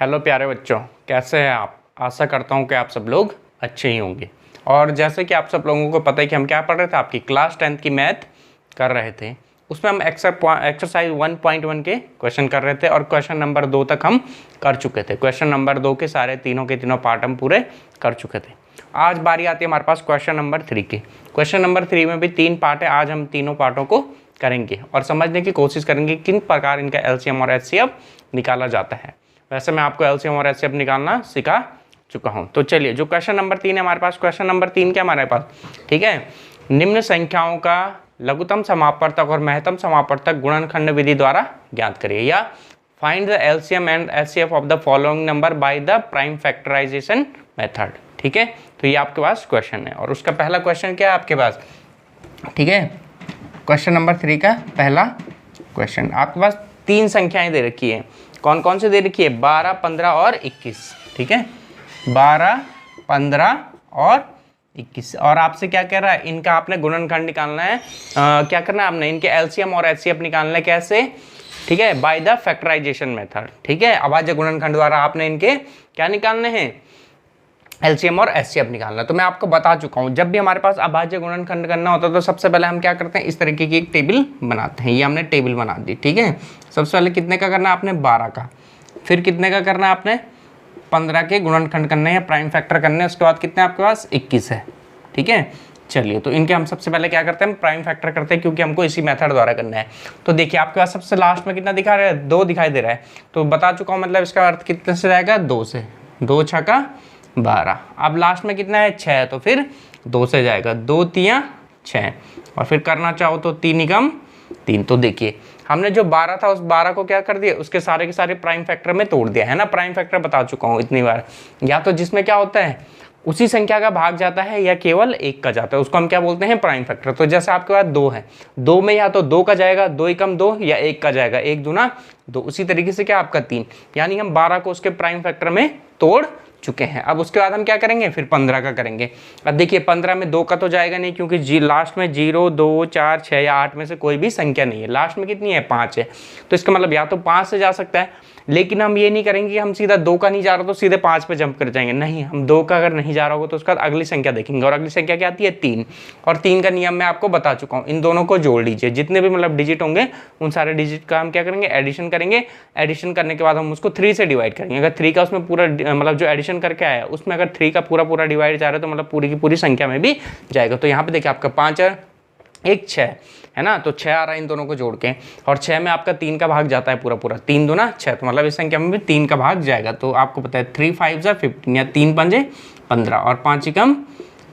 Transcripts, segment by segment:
Hello प्यारे बच्चों, कैसे हैं आप। आशा करता हूं कि आप सब लोग अच्छे ही होंगे। और जैसे कि आप सब लोगों को पता है कि हम क्या पढ़ रहे थे, आपकी क्लास 10th की मैथ कर रहे थे। उसमें हम एक्सरसाइज 1.1 के क्वेश्चन कर रहे थे और क्वेश्चन नंबर 2 तक हम कर चुके थे। क्वेश्चन नंबर 2 के सारे तीनों के तीनों पार्ट हम पूरे कर चुके थे। आज बारी आती है हमारे पास क्वेश्चन नंबर 3 की। क्वेश्चन नंबर 3 में भी 3 पार्ट है। आज हम तीनों पार्टों को करेंगे और समझने की कोशिश करेंगे किन प्रकार इनका एलसीएम और एचसीएफ निकाला जाता है। वैसे मैं आपको एलसीएम और एचसीएफ निकालना सिखा चुका हूं। तो चलिए, जो क्वेश्चन नंबर 3 है हमारे पास, क्वेश्चन नंबर 3 क्या हमारे पास, ठीक है। निम्न संख्याओं का लघुत्तम समापवर्तक और महत्तम समापवर्तक गुणनखंड विधि द्वारा ज्ञात करिए, या find the LCM and HCF of the following number by the prime factorisation method. ठीक है, तो ये आपके पास क्वेश्चन है और उसका पहला क्वेश्चन क्या है आपके पास, ठीक है। क्वेश्चन नंबर 3 का पहला क्वेश्चन आपके पास 3 संख्याएं दे रखी है। कौन कौन से दे रखी है? 12, 15 और 21। ठीक है, 12, 15 और 21। और आपसे क्या कह रहा है, इनका आपने गुणनखंड निकालना है। क्या करना है आपने, इनके एलसीएम और एचसीएफ निकालना है। कैसे? ठीक है, बाय द फैक्टराइजेशन मेथड। ठीक है, अभाज्य गुणनखंड द्वारा आपने इनके क्या निकालने हैं, एलसीएम और एचसीएफ निकालना। तो मैं आपको बता चुका हूं, जब भी हमारे पास अभाज्य गुणनखंड करना होता है तो सबसे पहले हम क्या करते हैं, इस तरीके की एक टेबल बनाते हैं। ये हमने टेबल बना दी। ठीक है, सबसे पहले कितने का करना है आपने, 12 का। फिर कितने का करना है आपने, 15 के गुणनखंड करने हैं, प्राइम फैक्टर करने हैं। उसके बाद कितने आपके पास, 21 है। ठीक है, चलिए, तो इनके हम सबसे पहले क्या करते हैं, प्राइम फैक्टर करते हैं, क्योंकि हमको इसी मेथड द्वारा करना है। तो देखिए आपके पास सबसे लास्ट में कितना दिखा रहा है, 2 दिखाई दे रहा है। तो बता चुका हूँ, मतलब इसका अर्थ कितने से जाएगा, 2 से। 2 छक्का 12। अब लास्ट में कितना है, 6, तो फिर 2 से जाएगा। 2 तियां 6, और फिर करना चाहो तो 3 निगम 3। तो देखिए हमने जो 12 था उस 12 को क्या कर दिया, उसके सारे के सारे प्राइम फैक्टर में तोड़ दिया है ना। प्राइम फैक्टर बता चुका हूँ इतनी बार, या तो जिसमें क्या होता है उसी संख्या का भाग जाता है या केवल 1 का जाता है, उसको हम क्या बोलते हैं, प्राइम फैक्टर। तो जैसे आपके पास 2 है, 2 में या तो 2 का जाएगा, 2 एकम 2, या 1 का जाएगा, 1 दूना 2। उसी तरीके से क्या आपका 3, यानी हम 12 को उसके प्राइम फैक्टर में तोड़ चुके हैं। अब उसके बाद हम क्या करेंगे, फिर 15 का करेंगे। अब देखिए 15 में 2 का तो जाएगा नहीं, क्योंकि लास्ट में 0, 2, 4, 6 या 8 में से कोई भी संख्या नहीं है। लास्ट में कितनी है, 5 है। तो इसका मतलब या तो 5 से जा सकता है, लेकिन हम ये नहीं करेंगे कि हम सीधा 2 का नहीं जा रहा तो सीधे 5 पे जंप कर जाएंगे। नहीं, हम 2 का अगर नहीं जा रहा होगा तो उसका अगली संख्या देखेंगे, और अगली संख्या क्या आती है, 3। और 3 का नियम मैं आपको बता चुका हूँ, इन दोनों को जोड़ लीजिए। जितने भी मतलब डिजिट होंगे उन सारे डिजिट का हम क्या करेंगे, एडिशन करेंगे। एडिशन करने के बाद हम उसको 3 से डिवाइड करेंगे। अगर 3 का उसमें पूरा मतलब जो एडिशन करके आया उसमें अगर 3 का पूरा डिवाइड जा रहा है तो मतलब पूरी की पूरी संख्या में भी जाएगा। तो यहाँ पे देखिए आपका 5 है, 1 6 है ना, तो 6 आ रहा है इन दोनों को जोड़ के, और 6 में आपका 3 का भाग जाता है पूरा। 3 दूना 6, तो मतलब इस संख्या में भी 3 का भाग जाएगा। तो आपको पता है 3 5 15, या 3 5 15 और 5 एकम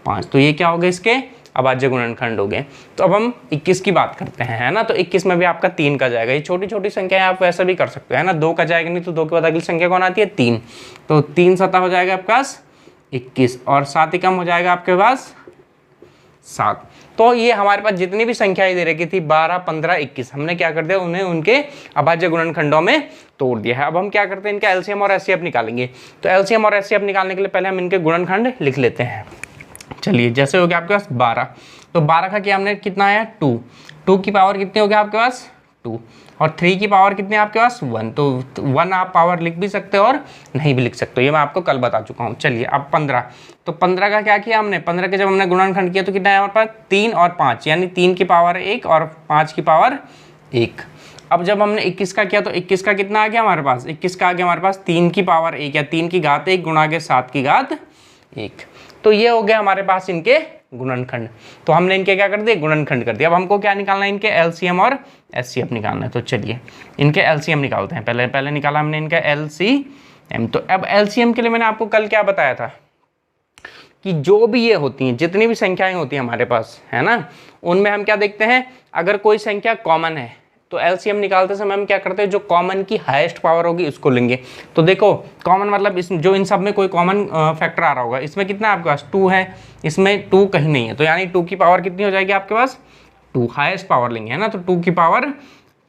5। तो ये क्या हो गए, इसके अभाज्य गुणनखंड हो गए। तो अब हम 21 की बात करते हैं, है ना। तो 21 में भी आपका 3 का जाएगा। ये छोटी छोटी संख्या है, आप वैसा भी कर सकते हो, है ना। 2 का जाएगा नहीं तो 2 के बाद अगली संख्या कौन आती है, 3। तो 3 7 हो जाएगा आपके पास 21, और 7 एकम हो जाएगा आपके पास 7। तो ये हमारे पास जितनी भी संख्याएं दे रखी थी 12, 15, 21, हमने क्या कर दिया, उन्हें उनके अभाज्य गुणनखंडों में तोड़ दिया है। अब हम क्या करते हैं, इनका एलसीएम और एचसीएफ निकालेंगे। तो एलसीएम और एचसीएफ निकालने के लिए पहले हम इनके गुणनखंड लिख लेते हैं। चलिए, जैसे हो गया आपके पास 12, तो 12 का क्या हमने कितना आया, 2 की पावर कितनी हो गया आपके पास, 2, और 3 की पावर कितनी है आपके पास, 1। तो 1 आप पावर लिख भी सकते हो और नहीं भी लिख सकते हो, ये मैं आपको कल बता चुका हूँ। चलिए, अब 15, तो 15 का क्या किया हमने, 15 के जब हमने गुणनखंड किया तो कितना है हमारे पास, 3 और 5, यानी 3 की पावर 1 और 5 की पावर 1। अब जब हमने 21 का किया तो 21 का कितना आ गया हमारे पास, 21 का आ गया हमारे पास 3 की पावर 1, या 3 की घात 1 गुणा के 7 की घात 1। तो ये हो गया हमारे पास इनके गुणनखंड। तो हमने इनके क्या कर दिए, गुणनखंड कर दिया। अब हमको क्या निकालना है, इनके एलसीएम और एचसीएफ निकालना है। तो चलिए इनके एलसीएम निकालते हैं। पहले निकाला हमने इनका एलसीएम। तो अब एलसीएम के लिए मैंने आपको कल क्या बताया था कि जो भी ये होती हैं, जितनी भी संख्याएं होती हैं हमारे पास, है ना, उनमें हम क्या देखते हैं, अगर कोई संख्या कॉमन है तो एलसीएम निकालते समय हम क्या करते हैं, जो कॉमन की हाईएस्ट पावर होगी उसको लेंगे। तो देखो कॉमन मतलब जो इन सब में कोई कॉमन फैक्टर आ रहा होगा, इसमें कितना है आपके पास, 2 है, इसमें 2 कहीं नहीं है, तो यानी 2 की पावर कितनी हो जाएगी आपके पास, 2 हाईएस्ट पावर लेंगे, है ना। तो 2 की पावर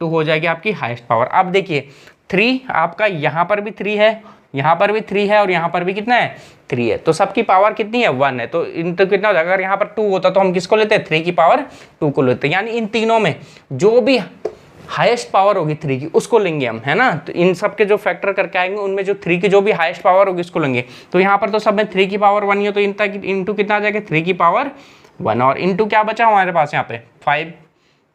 2 हो जाएगी आपकी हाईएस्ट पावर। अब देखिए 3 आपका यहाँ पर भी 3 है, यहाँ पर भी 3 है, और यहाँ पर भी कितना है, 3 है। तो सबकी पावर कितनी है, 1 है। तो इन तो कितना हो जाएगा, अगर यहाँ पर 2 होता तो हम किसको लेते हैं, 3 की पावर 2 को लेते हैं। यानी इन तीनों में जो भी हाईएस्ट पावर होगी 3 की उसको लेंगे हम, है ना। तो इन सब के जो फैक्टर करके आएंगे उनमें जो 3 की जो भी हाईएस्ट पावर होगी उसको लेंगे। तो यहाँ पर तो सब में 3 की पावर 1 ही है, तो इंटू कितना आ जाएगा 3 की पावर 1, और इंटू क्या बचा हमारे पास यहाँ पे 5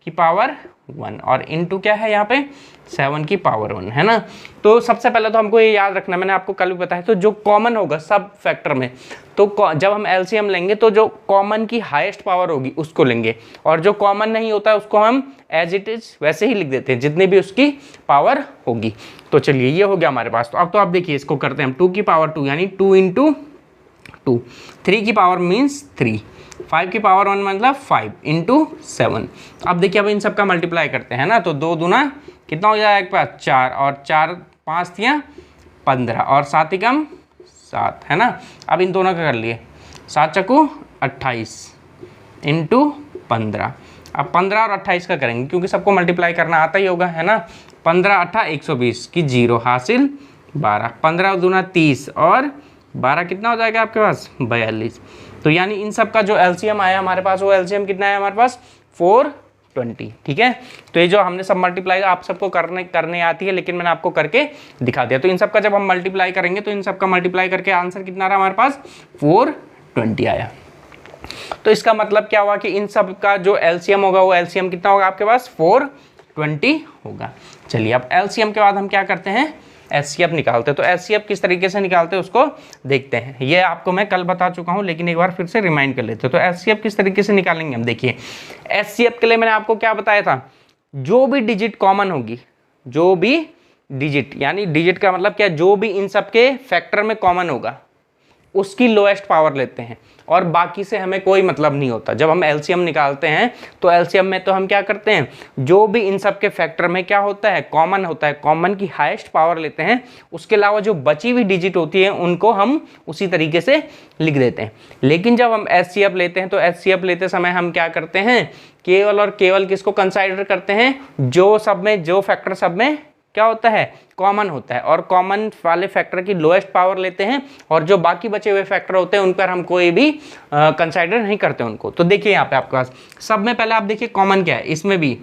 की पावर 1, और इंटू क्या है यहाँ पे 7 की पावर 1, है ना। तो सबसे पहले तो हमको ये याद रखना, मैंने आपको कल भी बताया, तो जो कॉमन होगा सब फैक्टर में, तो जब हम एलसीएम लेंगे तो जो कॉमन की हाईएस्ट पावर होगी उसको लेंगे, और जो कॉमन नहीं होता है उसको हम एज इट इज वैसे ही लिख देते हैं जितनी भी उसकी पावर होगी। तो चलिए ये हो गया हमारे पास। तो अब तो आप देखिए इसको करते हैं हम 2 की पावर 2 यानी 2 इंटू 2, 3 की पावर मीन्स 3, 5 की पावर 1 मतलब 5 इंटू 7। अब देखिए अब इन सब का मल्टीप्लाई करते हैं ना, तो 2 दूना कितना हो जाएगा एक पास 4, और 4 5 दिया 15, और 7 ही कम 7, है ना। अब इन दोनों का कर लिए 7 चक्कू 28 इंटू 15। अब 15 और 28 का करेंगे क्योंकि सबको मल्टीप्लाई करना आता ही होगा, है ना। 15 8 120 की 0 हासिल 12, 15 दूना 30 और 12 कितना हो जाएगा आपके पास 42। तो यानी इन सब का जो एलसीएम आया हमारे पास, वो एलसीएम कितना है हमारे पास 420, ठीक है। तो ये जो हमने सब मल्टीप्लाई आप सबको करने आती है, लेकिन मैंने आपको करके दिखा दिया। तो इन सब का जब हम मल्टीप्लाई करेंगे तो इन सब का मल्टीप्लाई करके आंसर कितना रहा हमारे पास 420 आया। तो इसका मतलब क्या हुआ कि इन सब का जो एलसीएम होगा वो एलसीएम कितना होगा आपके पास 420 होगा। चलिए अब एलसीएम के बाद हम क्या करते हैं एचसीएफ निकालते हैं। तो एचसीएफ किस तरीके से निकालते हैं उसको देखते हैं। ये आपको मैं कल बता चुका हूं लेकिन एक बार फिर से रिमाइंड कर लेते हैं। तो एचसीएफ किस तरीके से निकालेंगे हम देखिए। एचसीएफ के लिए मैंने आपको क्या बताया था, जो भी डिजिट कॉमन होगी, जो भी डिजिट यानी डिजिट का मतलब क्या, जो भी इन सब के फैक्टर में कॉमन होगा उसकी लोएस्ट पावर लेते हैं और बाकी से हमें कोई मतलब नहीं होता। जब हम एलसीएम निकालते हैं तो एलसीएम में तो हम क्या करते हैं, जो भी इन सब के फैक्टर में क्या होता है कॉमन होता है, कॉमन की हाईएस्ट पावर लेते हैं। उसके अलावा जो बची हुई डिजिट होती है उनको हम उसी तरीके से लिख देते हैं। लेकिन जब हम एचसीएफ लेते हैं तो एचसीएफ लेते समय हम क्या करते हैं, केवल और केवल किसको कंसाइडर करते हैं, जो सब में जो फैक्टर सब में क्या होता है कॉमन होता है, और कॉमन वाले फैक्टर की लोएस्ट पावर लेते हैं और जो बाकी बचे हुए फैक्टर होते हैं उन पर हम कोई भी कंसाइडर नहीं करते उनको। तो देखिए यहाँ पे आपके पास सब में पहले आप देखिए कॉमन क्या है, इसमें भी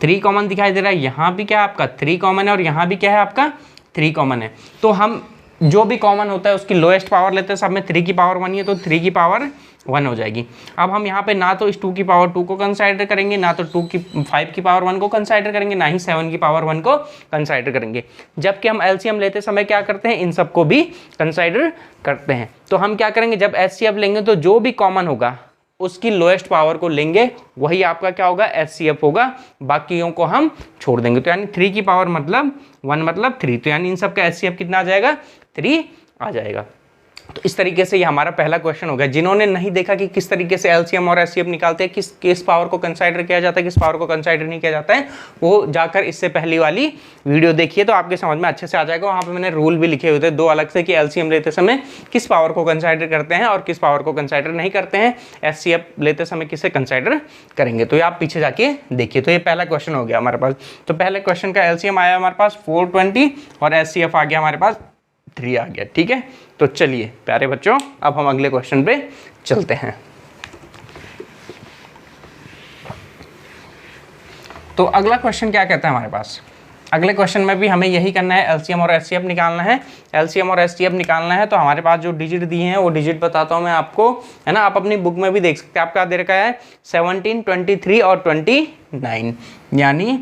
3 कॉमन दिखाई दे रहा है, यहाँ भी क्या है आपका 3 कॉमन है और यहाँ भी क्या है आपका 3 कॉमन है। तो हम जो भी कॉमन होता है उसकी लोएस्ट पावर लेते हैं, सब में 3 की पावर 1 है तो 3 की पावर 1 हो जाएगी। अब हम यहाँ पे ना तो इस 2 की पावर 2 को कंसाइडर करेंगे, ना तो 5 की पावर 1 को कंसाइडर करेंगे, ना ही 7 की पावर 1 को कंसाइडर करेंगे। जबकि हम एलसीएम लेते समय क्या करते हैं, इन सबको भी कंसाइडर करते हैं। तो हम क्या करेंगे, जब एचसीएफ लेंगे तो जो भी कॉमन होगा उसकी लोएस्ट पावर को लेंगे, वही आपका क्या होगा एचसीएफ होगा, बाकियों को हम छोड़ देंगे। तो यानी 3 की पावर मतलब 1 मतलब 3, तो यानी इन सब का एचसीएफ कितना आ जाएगा 3 आ जाएगा। तो इस तरीके से ये हमारा पहला क्वेश्चन हो गया। जिन्होंने नहीं देखा कि किस तरीके से एलसीएम और एचसीएफ निकालते हैं, किस पावर को कंसाइडर किया जाता है, किस पावर को कंसाइडर नहीं किया जाता है, वो जाकर इससे पहली वाली वीडियो देखिए तो आपके समझ में अच्छे से आ जाएगा। वहाँ पे मैंने रूल भी लिखे हुए थे 2 अलग से कि एलसीएम लेते समय किस पावर को कंसाइडर करते हैं और किस पावर को कंसाइडर नहीं करते हैं, एचसीएफ लेते समय किसे कंसाइडर करेंगे। तो ये आप पीछे जाके देखिए। तो ये पहला क्वेश्चन हो गया हमारे पास। तो पहले क्वेश्चन का एलसीएम आया हमारे पास 420 और एचसीएफ आ गया हमारे पास 3 आ गया, ठीक है। तो चलिए प्यारे बच्चों अब हम अगले क्वेश्चन पे चलते हैं। तो अगला क्वेश्चन क्या कहता है हमारे पास, अगले क्वेश्चन में भी हमें यही करना है, एलसीएम और एचसीएफ निकालना है। एलसीएम और एचसीएफ निकालना है तो हमारे पास जो डिजिट दिए हैं वो डिजिट बताता हूं मैं आपको, है ना। आप अपनी बुक में भी देख सकते हैं, आपका दे रखा है 17, 23 और 29, यानी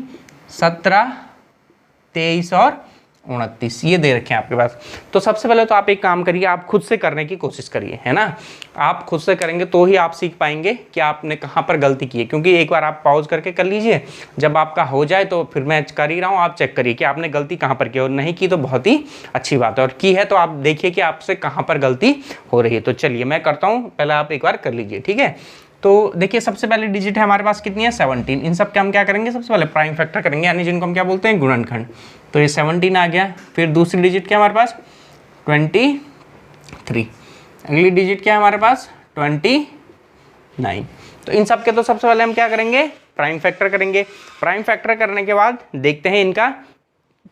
17, 23 और 29 ये दे रखे हैं आपके पास। तो सबसे पहले तो आप एक काम करिए, आप खुद से करने की कोशिश करिए, है ना। आप खुद से करेंगे तो ही आप सीख पाएंगे कि आपने कहाँ पर गलती की है। क्योंकि एक बार आप पॉज करके कर लीजिए, जब आपका हो जाए तो फिर मैं कर ही रहा हूँ, आप चेक करिए कि आपने गलती कहाँ पर की और नहीं की तो बहुत ही अच्छी बात है, और की है तो आप देखिए कि आपसे कहाँ पर गलती हो रही है। तो चलिए मैं करता हूँ, पहले आप एक बार कर लीजिए, ठीक है। तो देखिए सबसे पहले डिजिट है हमारे पास कितनी है 17। इन सब के हम क्या करेंगे, सबसे पहले प्राइम फैक्टर करेंगे, यानी जिनको हम क्या बोलते हैं गुणनखंड। तो ये 17 आ गया। फिर दूसरी डिजिट क्या हमारे पास 23, अगली डिजिट क्या है हमारे पास 29। तो इन सब के तो सबसे पहले हम क्या करेंगे प्राइम फैक्टर करेंगे। प्राइम फैक्टर करने के बाद देखते हैं इनका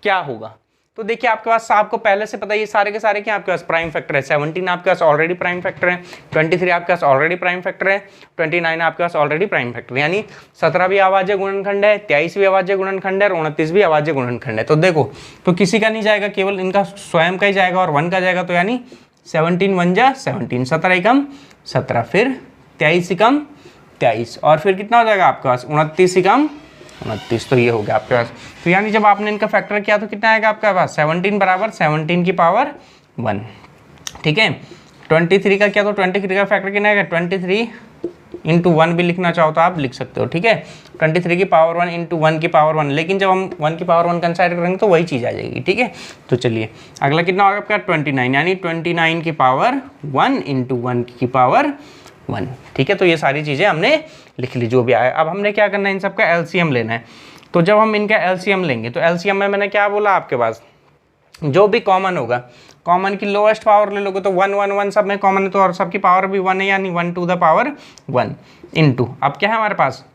क्या होगा। तो देखिए आपके पास, आपको पहले से पता है ये सारे के सारे क्या आपके पास प्राइम फैक्टर है। 17 आपके पास ऑलरेडी प्राइम फैक्टर है, 23 आपके पास ऑलरेडी प्राइम फैक्टर है, 29 आपके पास ऑलरेडी प्राइम फैक्टर है, यानी 17 भी अभाज्य गुणनखंड है, 23 भी अभाज्य गुणनखंड है और 29 भी अभाज्य गुणनखंड है। तो देखो, तो किसी का नहीं जाएगा, केवल इनका स्वयं का ही जाएगा और 1 का जाएगा। तो यानी 17 1 जा 17, 17 एकम 17, फिर 23 एकम 23 और फिर कितना हो जाएगा आपके पास 29 एकम 29। तो ये हो गया आपके पास। तो यानी जब आपने इनका फैक्टर किया तो कितना आएगा आपके पास 17 बराबर 17 की पावर 1, ठीक है। 23 का क्या, तो 23 का फैक्टर कितना आएगा 23 इंटू 1 भी लिखना चाहो तो आप लिख सकते हो, ठीक है। 23 की पावर 1 इंटू 1 की पावर 1, लेकिन जब हम 1 की पावर 1 कंसिडर करेंगे तो वही चीज़ आ जाएगी, ठीक है। तो चलिए अगला कितना होगा आपका 29, यानी 29 की पावर 1 इंटू 1 की पावर 1, ठीक है। तो ये सारी चीज़ें हमने लिख ली जो भी आया। अब हमने क्या करना है, इन सबका एलसीएम लेना है। तो जब हम इनका एलसीएम लेंगे तो एलसीएम में मैंने क्या बोला आपके पास, जो भी कॉमन होगा, कॉमन की लोएस्ट पावर ले लोगे तो 1 1 1 सब में कॉमन है, तो और सबकी पावर भी 1 है, यानी 1 टू द पावर 1 इंटू, अब क्या है हमारे पास,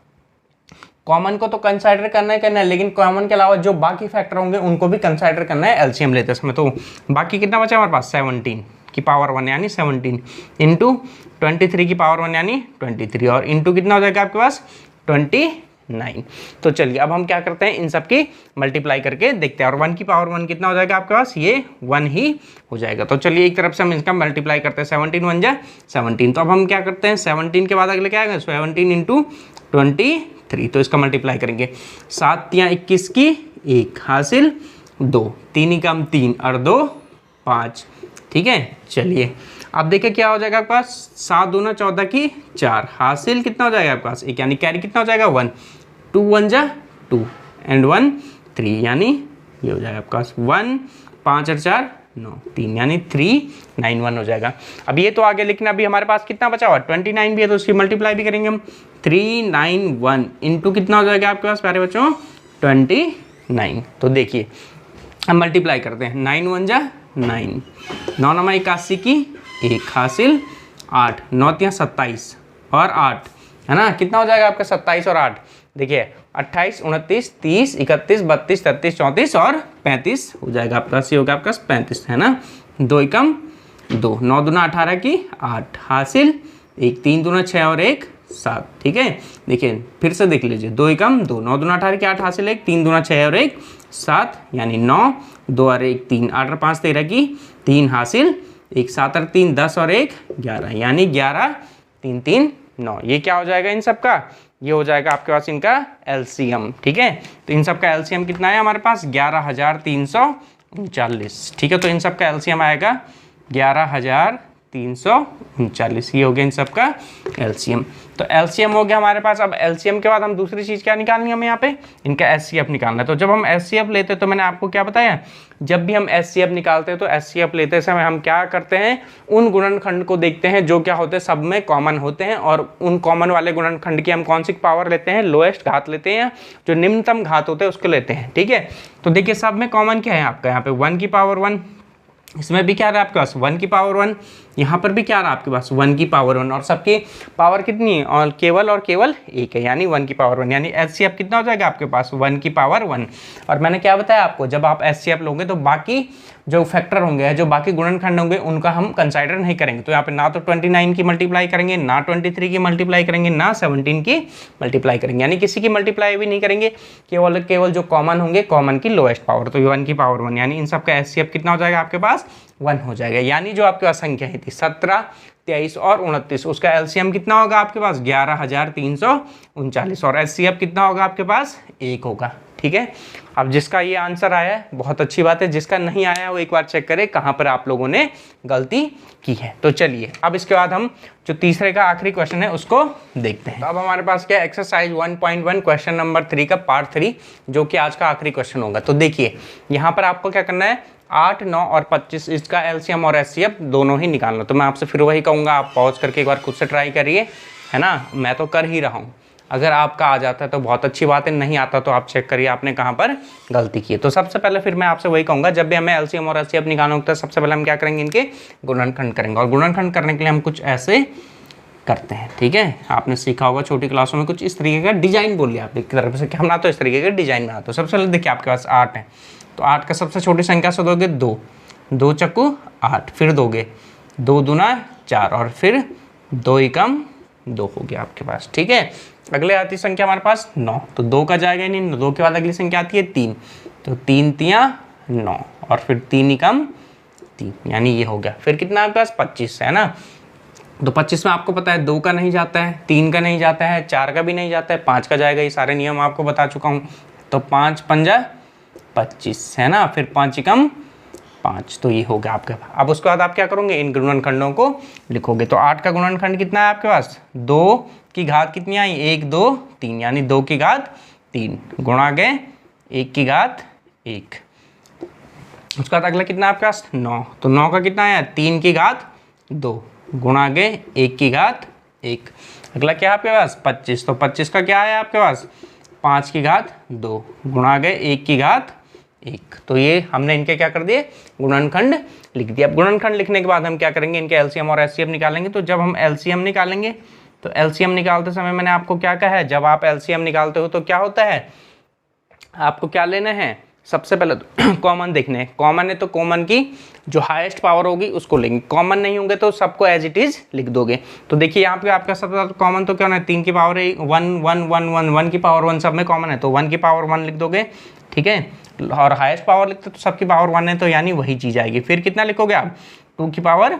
कॉमन को तो कंसाइडर करना है, लेकिन कॉमन के अलावा जो बाकी फैक्टर होंगे उनको भी कंसाइडर करना है एलसीएम लेते समय। तो बाकी कितना बचा हमारे पास 17 की पावर 1 यानी 17 इंटू 23 की पावर 1 यानी 23 और इंटू कितना हो जाएगा आपके पास 29। तो चलिए अब हम क्या करते हैं, इन सब की मल्टीप्लाई करके देखते हैं। और 1 की पावर 1 कितना हो जाएगा आपके पास, ये 1 ही हो जाएगा। तो चलिए एक तरफ से हम इसका मल्टीप्लाई करते हैं, 17 1 जा 17। तो अब हम क्या करते हैं, 17 के बाद अगले क्या आएगा 17 इंटू 23, तो इसका मल्टीप्लाई करेंगे। 7 या 21 की 1 हासिल 2, 3 एकम 3 और 2 5, ठीक है। चलिए अब देखिए क्या हो जाएगा आपके पास, 7 दूना 14 की 4 हासिल कितना हो जाएगा आपके पास 1, यानी कैरी कितना हो जाएगा 1, 2 1 जा 2 एंड 1 3, यानी ये हो जाएगा आपके पास 1 5 और 4 9 3, यानी 391 हो जाएगा। अब ये तो आगे, लेकिन अभी हमारे पास कितना बचा हुआ 29 भी है, तो उसकी मल्टीप्लाई भी करेंगे हम। 391 इंटू कितना हो जाएगा आपके पास प्यारे बच्चों 29। तो देखिए हम मल्टीप्लाई करते हैं, 9 1 जा 9, 9 9 81 की 1 हासिल 8, 9 3 27 और 8, है ना, कितना हो जाएगा आपका 27 और 8, देखिए 28 29 30 31 32 33 34 और 35 हो जाएगा आपका, सी होगा आपका 35, है ना। 2 एकम 2, 9 दूना 18 की 8 हासिल 1, 3 दूना 6 और 1 7, ठीक है। देखिए फिर से देख लीजिए, 2 एकम 2, 9 दूना 18 की 8 हासिल 1, 3 दूना 6 और 1 7, यानी 9, 2 और 1 3, 8 और 5 13 की 3 हासिल 1, 7 और 3 10 और 1 11, यानी 11 3 3 9। ये क्या हो जाएगा इन सब का, ये हो जाएगा आपके पास इनका एलसीएम, ठीक है। तो इन सब का एलसीएम कितना है हमारे पास 11,339, ठीक है। तो इन सब का एलसीएम आएगा 11,339, ये हो गया इन सब का एलसीएम। तो एलसीएम हो गया हमारे पास। अब एलसीएम के बाद हम दूसरी चीज़ क्या निकालनी है हमें यहाँ पे, इनका एचसीएफ निकालना है। तो जब हम एचसीएफ लेते हैं तो मैंने आपको क्या बताया, जब भी हम एचसीएफ निकालते हैं तो एचसीएफ लेते समय हम क्या करते हैं, उन गुणनखंड को देखते हैं जो क्या होते हैं सब में कॉमन होते हैं, और उन कॉमन वाले गुणनखंड की हम कौन सी पावर लेते हैं, लोएस्ट घात लेते हैं, जो निम्नतम घात होते हैं उसको लेते हैं, ठीक है। तो देखिए सब में कॉमन क्या है आपका, यहाँ पे 1 की पावर 1, इसमें भी क्या रहा आपके पास 1 की पावर 1, यहाँ पर भी क्या रहा आपके पास 1 की पावर 1, और सबकी पावर कितनी है, और केवल 1 है, यानी 1 की पावर 1, यानी एचसीएफ कितना हो जाएगा आपके पास 1 की पावर 1। और मैंने क्या बताया आपको, जब आप एचसीएफ लोगे तो बाकी जो फैक्टर होंगे, जो बाकी गुणनखंड होंगे उनका हम कंसाइडर नहीं करेंगे। तो यहाँ पे ना तो 29 की मल्टीप्लाई करेंगे, ना 23 की मल्टीप्लाई करेंगे, ना 17 की मल्टीप्लाई करेंगे, यानी किसी की मल्टीप्लाई भी नहीं करेंगे, केवल जो कॉमन होंगे कॉमन की लोएस्ट पावर, तो 1 की पावर 1, यानी इन सब का एचसीएफ कितना हो जाएगा आपके पास 1 हो जाएगा। यानी जो आपके पास संख्या ही थी 17 23 और 29, उसका एलसीएम कितना होगा आपके पास 11,339, और एचसीएफ कितना होगा आपके पास 1 होगा, ठीक है। अब जिसका ये आंसर आया है बहुत अच्छी बात है, जिसका नहीं आया वो एक बार चेक करें कहाँ पर आप लोगों ने गलती की है। तो चलिए अब इसके बाद हम जो तीसरे का आखिरी क्वेश्चन है उसको देखते हैं। तो अब हमारे पास क्या एक्सरसाइज 1.1 क्वेश्चन नंबर 3 का पार्ट 3, जो कि आज का आखिरी क्वेश्चन होगा। तो देखिए यहाँ पर आपको क्या करना है, 8 9 और 25 इसका एलसीएम और एचसीएफ दोनों ही निकालना। तो मैं आपसे फिर वही कहूँगा, आप पॉज करके एक बार खुद से ट्राई करिए, है ना, मैं तो कर ही रहा हूँ। अगर आपका आ जाता है तो बहुत अच्छी बात है, नहीं आता तो आप चेक करिए आपने कहाँ पर गलती की है। तो सबसे पहले फिर मैं आपसे वही कहूँगा, जब भी हमें एलसीएम और एचसीएफ निकालना होता है सबसे पहले हम क्या करेंगे, इनके गुणनखंड करेंगे, और गुणनखंड करने के लिए हम कुछ ऐसे करते हैं, ठीक है। आपने सीखा होगा छोटी क्लासों में कुछ इस तरीके का डिजाइन बोल लिया आपकी तरफ से कि हम ना तो इस तरीके का डिजाइन बनाते हो। सबसे पहले देखिए आपके पास 8 है, तो 8 का सबसे छोटी संख्या से दोगे 2, 2 चक्कू 8, फिर दोगे 2 दूना 4 और फिर 2 एकम 2 हो गया आपके पास। ठीक है, अगले आती संख्या हमारे पास 9, तो 2 का जाएगा नहीं, 2 के बाद अगली संख्या आती है 3, तो 3 तियाँ 9 और फिर 3 एकम 3, यानी ये हो गया। फिर कितना आपके पास 25 है ना, तो 25 में आपको पता है 2 का नहीं जाता है, 3 का नहीं जाता है, 4 का भी नहीं जाता है, 5 का जाएगा। ये सारे नियम आपको बता चुका हूँ। तो 5 पंजा 25 है ना, फिर 5 एकम 5, तो ये हो गया आपके पास। अब उसके बाद आप क्या करोगे, इन गुणनखंडों को लिखोगे। तो 8 का गुणनखंड कितना है आपके पास, 2 की घात कितनी आई, 1 2 3, यानी 2 की घात 3 गुणा गए 1 की घात 1। उसके बाद अगला कितना आपके पास 9, तो 9 का कितना आया, 3 की घात 2 गुणा गए 1 की घात 1। अगला क्या है आपके पास 25, तो 25 का क्या आया आपके पास, 5 की घात 2 गुणा गए 1 की घात 1। तो ये हमने इनके क्या कर दिए, गुणनखंड लिख दिया। अब गुणनखंड लिखने के बाद हम क्या करेंगे, इनके एलसीएम और एचसीएफ निकालेंगे। तो जब हम एलसीएम निकालेंगे, तो एलसीएम निकालते समय मैंने आपको क्या कहा है, जब आप एलसीएम निकालते हो तो क्या होता है, आपको क्या लेना है, सबसे पहले तो कॉमन देखने हैं। कॉमन है तो कॉमन की जो हाईएस्ट पावर होगी उसको लेंगे, कॉमन नहीं होंगे तो सबको एज इट इज लिख दोगे। तो देखिए यहाँ पे आपका सबसे कॉमन तो क्या होना है, 3 की पावर 1 1 1 1 1 1 की पावर 1 सब में कॉमन है, तो 1 की पावर 1 लिख दोगे। ठीक है, और हाईएस्ट पावर लिखते तो सबकी पावर 1 है, तो यानी वही चीज़ आएगी। फिर कितना लिखोगे आप, 2 की पावर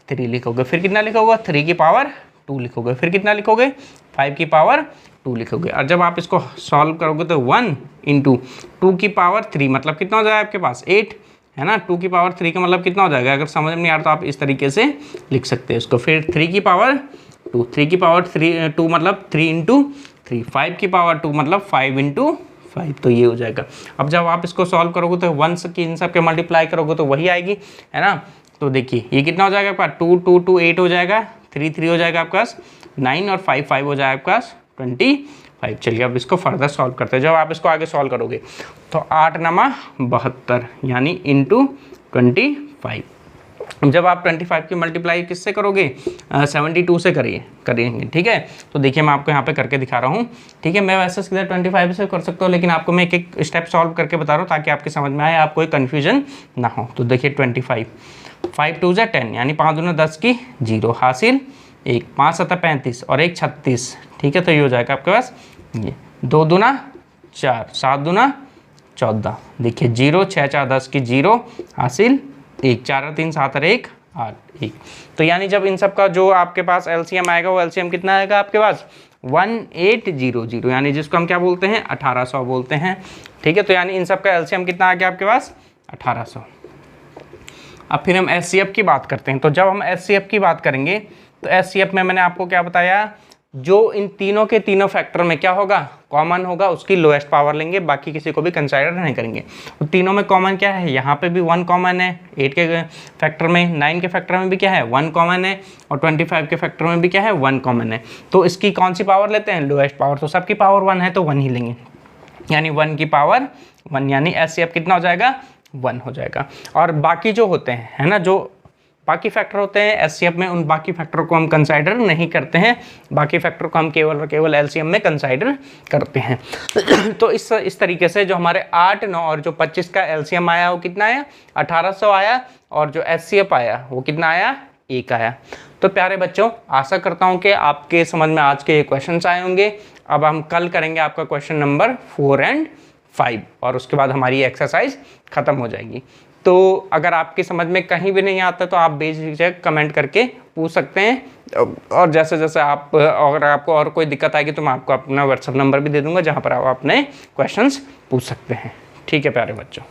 3 लिखोगे, फिर कितना लिखोगे, 3 की पावर 2 लिखोगे, फिर कितना लिखोगे, 5 की पावर 2 लिखोगे। और जब आप इसको सॉल्व करोगे तो 1 इंटू 2 की पावर 3 मतलब कितना हो जाएगा आपके पास 8 है ना, 2 की पावर 3 का मतलब कितना हो जाएगा, अगर समझ में नहीं आ रहा तो आप इस तरीके से लिख सकते हैं इसको। फिर 3 की पावर 2, 3 की पावर 2 मतलब 3 इंटू 3, 5 की पावर 2 मतलब 5 इंटू 5, तो ये हो जाएगा। अब जब आप इसको सॉल्व करोगे तो 1 की इन सब के मल्टीप्लाई करोगे तो वही आएगी है ना। तो देखिए ये कितना हो जाएगा आपका 2 2 2 8 हो जाएगा, 3 3 हो जाएगा आपके पास 9 और 5 5 हो जाएगा आपके पास 25। चलिए अब इसको फर्दर सॉल्व करते हैं। जब आप इसको आगे सॉल्व करोगे तो 8 नमा 72 यानी इंटू 25। जब आप 25 की मल्टीप्लाई किससे करोगे, 72 से करेंगे। ठीक है, तो देखिए मैं आपको यहाँ पे करके दिखा रहा हूँ। ठीक है, मैं वैसे सीधा 25 से कर सकता हूँ, लेकिन आपको मैं एक एक स्टेप सॉल्व करके बता रहा हूँ ताकि आपकी समझ में आए, आपको कोई कन्फ्यूजन ना हो। तो देखिए 25, 5 2 10 यानी 5 दूना 10 की 0 हासिल 1, 5 7 35 और 1 36। ठीक है, तो ये हो जाएगा आपके पास ये 2 दूना 4, 7 दूना 14, देखिए 0 6 4 10 की 0 हासिल 1, 4 3 7 और 1 8 1। तो यानी जब इन सब का जो आपके पास एलसीएम आएगा वो एलसीएम कितना आएगा आपके पास 1800, यानी जिसको हम क्या बोलते हैं 1800 बोलते हैं। ठीक है, तो यानी इन सब का एलसीएम कितना आ गया आपके पास 1800। अब फिर हम एचसीएफ की बात करते हैं। तो जब हम एचसीएफ की बात करेंगे तो एचसीएफ में मैंने आपको क्या बताया, जो इन तीनों के तीनों फैक्टर में क्या होगा कॉमन होगा उसकी लोएस्ट पावर लेंगे, बाकी किसी को भी कंसिडर नहीं करेंगे। तो तीनों में कॉमन क्या है, यहाँ पे भी 1 कॉमन है, 8 के फैक्टर में, 9 के फैक्टर में भी क्या है 1 कॉमन है, और 25 के फैक्टर में भी क्या है 1 कॉमन है। तो इसकी कौन सी पावर लेते हैं, लोएस्ट पावर। तो सबकी पावर 1 है तो 1 ही लेंगे, यानी 1 की पावर 1, यानी एचसीएफ कितना हो जाएगा 1 हो जाएगा। और बाकी जो होते हैं है ना, जो बाकी फैक्टर होते हैं एचसीएफ में, उन बाकी फैक्टर को हम कंसाइडर नहीं करते हैं, बाकी फैक्टर को हम केवल और केवल एलसीएम में कंसाइडर करते हैं। तो इस तरीके से जो हमारे 8 9 और जो 25 का एलसीएम आया वो कितना आया 1800 आया, और जो एचसीएफ आया वो कितना आया 1 आया। तो प्यारे बच्चों, आशा करता हूँ कि आपके समझ में आज के ये क्वेश्चन आए होंगे। अब हम कल करेंगे आपका क्वेश्चन नंबर 4 और 5, और उसके बाद हमारी एक्सरसाइज खत्म हो जाएगी। तो अगर आपकी समझ में कहीं भी नहीं आता तो आप बेझिझक कमेंट करके पूछ सकते हैं, और जैसे जैसे आप अगर आपको और कोई दिक्कत आएगी तो मैं आपको अपना व्हाट्सएप नंबर भी दे दूंगा जहां पर आप अपने क्वेश्चंस पूछ सकते हैं। ठीक है प्यारे बच्चों।